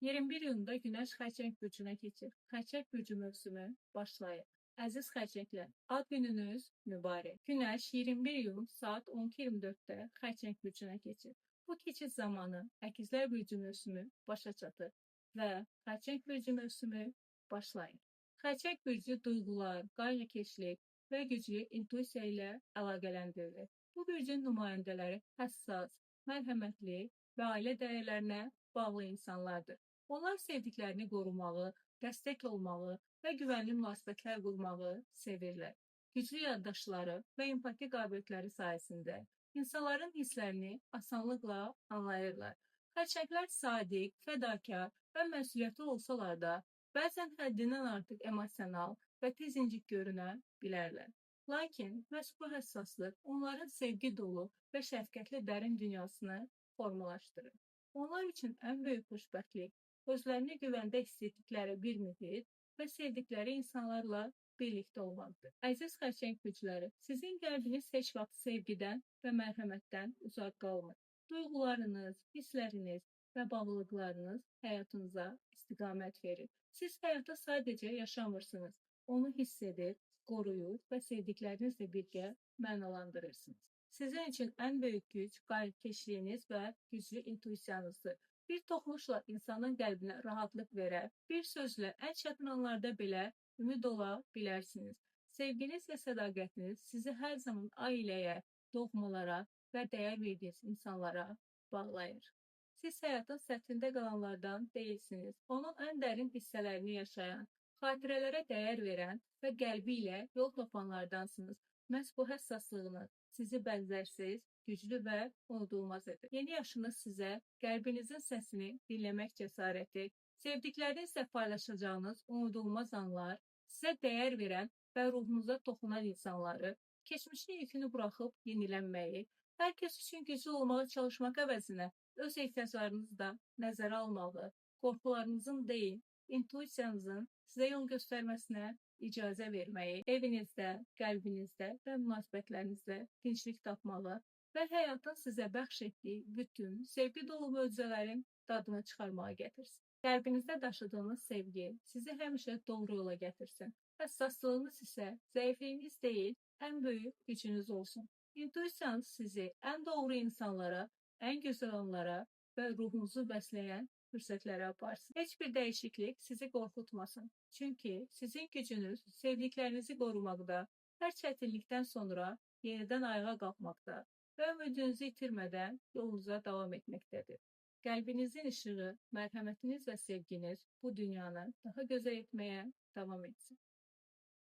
21 iyunda Günəş Xərçəng bürcünə keçir. Xərçəng bürcü mövsümü başlayır. Əziz xərçənglər, ad gününüz mübarək. Günəş 21 iyun saat 12:24-də Xərçəng bürcünə keçir. Bu keçid zamanı Əkizlər bürcü mövsümü başa çatır və Xərçəng bürcü mövsümü başlayır. Xərçəng bürcü duyğular, qayğıkeşlik və güclü intuisiya ilə əlaqələndirilir. Bu bürcün nümayəndələri həssas, mərhəmətli və ailə dəyərlərinə bağlı insanlardır. Onlar sevdiklərini qorumağı, dəstək olmağı və güvənli münasibətlər qurmağı sevirlər. Güclü yaddaşları və empati qabiliyyətləri sayəsində insanların hisslərini asanlıqla anlayırlar. Xərçənglər sadiq, fədakar və məsuliyyətli olsalar da, bəzən həddindən artıq emosional və tez incik görünə bilərlər. Lakin məhz bu həssaslıq onların sevgi dolu və şəfqətli dərin dünyasını formalaşdırır. Onlar üçün ən böyük xoşbəxtlik özlərini güvəndə hiss etdikləri bir mühit və sevdikləri insanlarla birlikdə olmaqdır. Əziz xərçəng bürcləri, sizin qəlbiniz heç vaxt sevgidən və mərhəmətdən uzaq qalmır. Duyğularınız, hissləriniz və bağlılıqlarınız həyatınıza istiqamət verir. Siz həyata sadəcə yaşamırsınız, onu hiss edir, qoruyur və sevdiklərinizlə birgə mənalandırırsınız. Sizin üçün ən böyük güc qayğıkeşliyiniz və güclü intuisiyanızdır. Bir toxunuşla insanın qəlbinə rahatlıq verər, bir sözlə ən çətin anlarda belə ümid ola bilərsiniz. Sevginiz və sədaqətiniz sizi hər zaman ailəyə, doğmalara və dəyər verdiyiniz insanlara bağlayır. Siz həyatın səthində qalanlardan deyilsiniz. Onun ən dərin hissələrini yaşayan, xatirələrə dəyər verən və qəlbi ilə yol tapanlardansınız. Məhz bu həssaslığınız sizi bənzərsiz, güclü və unudulmaz edir. Yeni yaşınız sizə qəlbinizin səsini dinləmək cəsarəti, sevdiklərinizlə paylaşacağınız unudulmaz anlar, sizə dəyər verən və ruhunuza toxunan insanları, keçmişin yükünü buraxıb yenilənməyi, hər kəs üçün güclü olmağa çalışmaq əvəzinə öz ehtiyaclarınızı da nəzərə almalı, qorxularınızın deyil, intuisiyanızın sizə yol göstərməsinə icazə verməyi, evinizdə, qəlbinizdə və münasibətlərinizdə dinçlik tapmalı və həyatın sizə bəxş etdiyi bütün sevgi dolu möcüzələrin dadını çıxarmağa gətirsin. Qəlbinizdə daşıdığınız sevgi sizi həmişə doğru yola gətirsin. Həssaslığınız isə zəifliyiniz deyil, ən böyük gücünüz olsun. İntuisiyanız sizi ən doğru insanlara, ən gözəl anlara və ruhunuzu bəsləyən fürsətlərə aparsın. Heç bir dəyişiklik sizi qorxutmasın. Çünki sizin gücünüz sevdiklərinizi qorumaqda, hər çətinlikdən sonra yenidən ayağa qalxmaqda və ümidinizi itirmədən yolunuza davam etməkdədir. Qəlbinizin işığı, mərhəmətiniz və sevginiz bu dünyanı daha gözəl etməyə davam etsin.